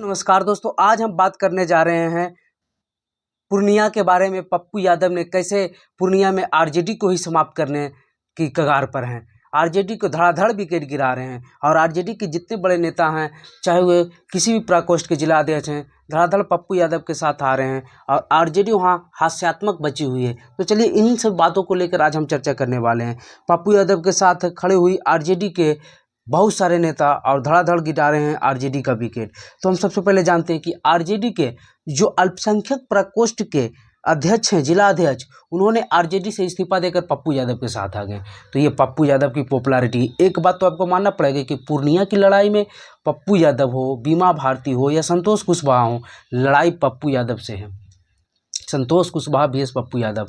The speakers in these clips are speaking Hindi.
नमस्कार दोस्तों, आज हम बात करने जा रहे हैं पूर्णिया के बारे में। पप्पू यादव ने कैसे पूर्णिया में आरजेडी को ही समाप्त करने की कगार पर हैं। आरजेडी को धड़ाधड़ विकेट गिरा रहे हैं और आरजेडी के जितने बड़े नेता हैं, चाहे वे किसी भी प्रकोष्ठ के जिला अध्यक्ष हैं, धड़ाधड़ पप्पू यादव के साथ आ रहे हैं और आरजेडी वहाँ हास्यात्मक बची हुई है। तो चलिए इन सब बातों को लेकर आज हम चर्चा करने वाले हैं। पप्पू यादव के साथ खड़े हुई आरजेडी के बहुत सारे नेता और धड़ाधड़ गिरा रहे हैं आरजेडी का विकेट। तो हम सबसे पहले जानते हैं कि आरजेडी के जो अल्पसंख्यक प्रकोष्ठ के अध्यक्ष हैं, जिला अध्यक्ष, उन्होंने आरजेडी से इस्तीफा देकर पप्पू यादव के साथ आ गए। तो ये पप्पू यादव की पॉपुलैरिटी, एक बात तो आपको मानना पड़ेगा कि पूर्णिया की लड़ाई में पप्पू यादव हो, बीमा भारती हो या संतोष कुशवाहा हो, लड़ाई पप्पू यादव से है। संतोष कुशवाहा vs पप्पू यादव।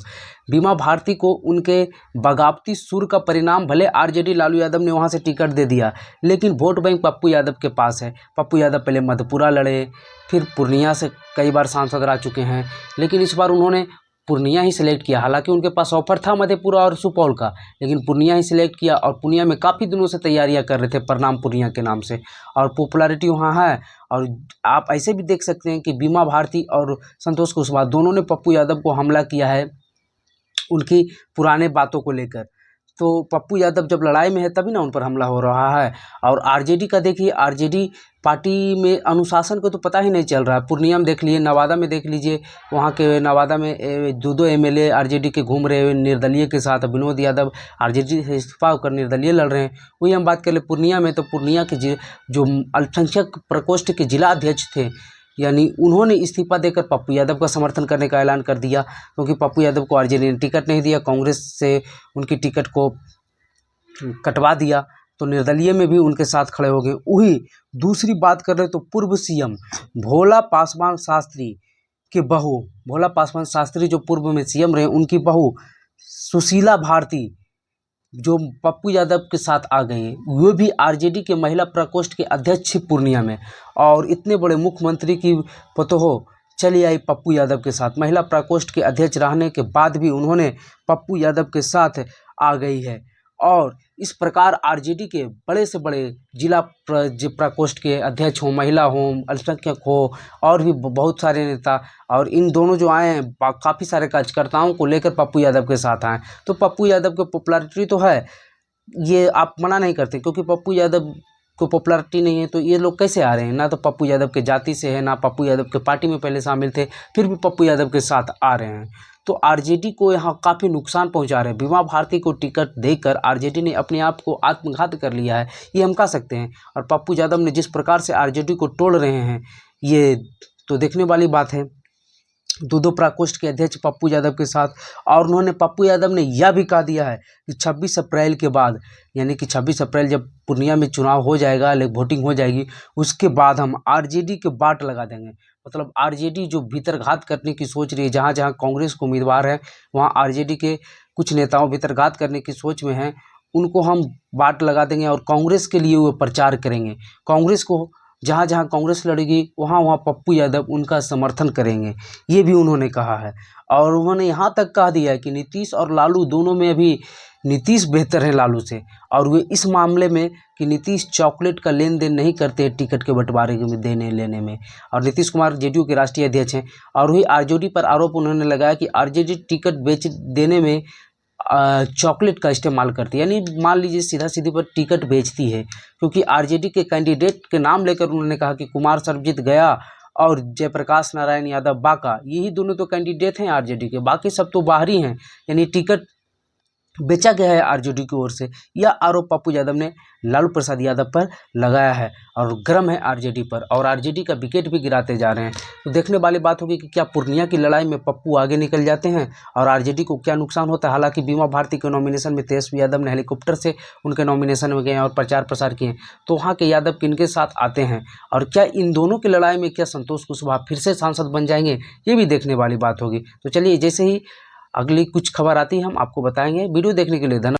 बीमा भारती को उनके बगावती सुर का परिणाम, भले आरजेडी लालू यादव ने वहां से टिकट दे दिया, लेकिन वोट बैंक पप्पू यादव के पास है। पप्पू यादव पहले मधेपुरा लड़े, फिर पूर्णिया से कई बार सांसद रह चुके हैं, लेकिन इस बार उन्होंने पूर्णिया ही सिलेक्ट किया। हालांकि उनके पास ऑफर था मधेपुरा और सुपौल का, लेकिन पूर्णिया ही सिलेक्ट किया और पूर्णिया में काफ़ी दिनों से तैयारियां कर रहे थे प्रणाम पूर्णिया के नाम से, और पॉपुलैरिटी वहाँ है। और आप ऐसे भी देख सकते हैं कि बीमा भारती और संतोष कुशवाहा दोनों ने पप्पू यादव को हमला किया है उनकी पुराने बातों को लेकर। तो पप्पू यादव जब लड़ाई में है तभी ना उन पर हमला हो रहा है। और आरजेडी का देखिए, आरजेडी पार्टी में अनुशासन को तो पता ही नहीं चल रहा है। पूर्णिया में देख लीजिए, नवादा में देख लीजिए, वहाँ के नवादा में दो एमएलए आरजेडी के घूम रहे हैं निर्दलीय के साथ। विनोद यादव आरजेडी से इस्तीफा होकर निर्दलीय लड़ रहे हैं। वही हम बात कर ले पूर्णिया में, तो पूर्णिया के जो अल्पसंख्यक प्रकोष्ठ के जिला अध्यक्ष थे, यानी उन्होंने इस्तीफा देकर पप्पू यादव का समर्थन करने का ऐलान कर दिया, क्योंकि पप्पू यादव को आरजेडी ने टिकट नहीं दिया, कांग्रेस से उनकी टिकट को कटवा दिया, तो निर्दलीय में भी उनके साथ खड़े हो गए। वही दूसरी बात कर रहे तो पूर्व सीएम भोला पासवान शास्त्री के बहू, भोला पासवान शास्त्री जो पूर्व में सीएम रहे, उनकी बहू सुशीला भारती जो पप्पू यादव के साथ आ गई, वो भी आरजेडी के महिला प्रकोष्ठ के अध्यक्ष पूर्णिया में। और इतने बड़े मुख्यमंत्री की पतोह चली आई पप्पू यादव के साथ, महिला प्रकोष्ठ के अध्यक्ष रहने के बाद भी उन्होंने पप्पू यादव के साथ आ गई है। और इस प्रकार आरजेडी के बड़े से बड़े जिला प्रकोष्ठ के अध्यक्ष हों, महिला हों, अल्पसंख्यक हो, और भी बहुत सारे नेता, और इन दोनों जो आए हैं काफ़ी सारे कार्यकर्ताओं को लेकर पप्पू यादव के साथ आए। तो पप्पू यादव की पॉपुलैरिटी तो है, ये आप मना नहीं करते, क्योंकि पप्पू यादव को पॉपुलैरिटी नहीं है तो ये लोग कैसे आ रहे हैं। ना तो पप्पू यादव के जाति से है, ना पप्पू यादव के पार्टी में पहले शामिल थे, फिर भी पप्पू यादव के साथ आ रहे हैं। तो आरजेडी को यहाँ काफ़ी नुकसान पहुँचा रहे हैं। बीमा भारती को टिकट देकर आरजेडी ने अपने आप को आत्मघात कर लिया है, ये हम कह सकते हैं। और पप्पू यादव ने जिस प्रकार से आरजेडी को तोड़ रहे हैं, ये तो देखने वाली बात है। दो प्रकोष्ठ के अध्यक्ष पप्पू यादव के साथ, और उन्होंने पप्पू यादव ने यह भी कह दिया है कि 26 अप्रैल के बाद, यानी कि 26 अप्रैल जब पूर्णिया में चुनाव हो जाएगा, वोटिंग हो जाएगी, उसके बाद हम आरजेडी के बाट लगा देंगे। मतलब आरजेडी जो भीतरघात करने की सोच रही है, जहाँ जहाँ कांग्रेस को उम्मीदवार है वहाँ आरजेडी के कुछ नेताओं भीतरघात करने की सोच में हैं, उनको हम बाट लगा देंगे और कांग्रेस के लिए वो प्रचार करेंगे। कांग्रेस को जहाँ जहाँ कांग्रेस लड़ेगी वहाँ वहाँ पप्पू यादव उनका समर्थन करेंगे, ये भी उन्होंने कहा है। और उन्होंने यहाँ तक कह दिया है कि नीतीश और लालू दोनों में अभी नीतीश बेहतर है लालू से, और वे इस मामले में कि नीतीश चॉकलेट का लेन देन नहीं करते टिकट के बंटवारे में देने लेने में। और नीतीश कुमार जेडीयू के राष्ट्रीय अध्यक्ष हैं, और वही आरजेडी पर आरोप उन्होंने लगाया कि आरजेडी टिकट बेच देने में चॉकलेट का इस्तेमाल करती है, यानी मान लीजिए सीधा सीधी पर टिकट बेचती है। क्योंकि आरजेडी के कैंडिडेट के नाम लेकर उन्होंने कहा कि कुमार सर्वजीत गया और जयप्रकाश नारायण यादव बाका, यही दोनों तो कैंडिडेट हैं आरजेडी के, बाकी सब तो बाहरी हैं, यानी टिकट बेचा गया है आरजेडी की ओर से। यह आरोप पप्पू यादव ने लालू प्रसाद यादव पर लगाया है और गर्म है आरजेडी पर, और आरजेडी का विकेट भी गिराते जा रहे हैं। तो देखने वाली बात होगी कि क्या पूर्णिया की लड़ाई में पप्पू आगे निकल जाते हैं और आरजेडी को क्या नुकसान होता है। हालांकि बीमा भारती के नॉमिनेशन में तेजस्वी यादव ने हेलीकॉप्टर से उनके नॉमिनेशन में गए और प्रचार प्रसार किए, तो वहाँ के यादव किनके साथ आते हैं, और क्या इन दोनों की लड़ाई में क्या संतोष कुशवाहा फिर से सांसद बन जाएंगे, ये भी देखने वाली बात होगी। तो चलिए, जैसे ही अगली कुछ खबर आती है हम आपको बताएंगे। वीडियो देखने के लिए धन्यवाद।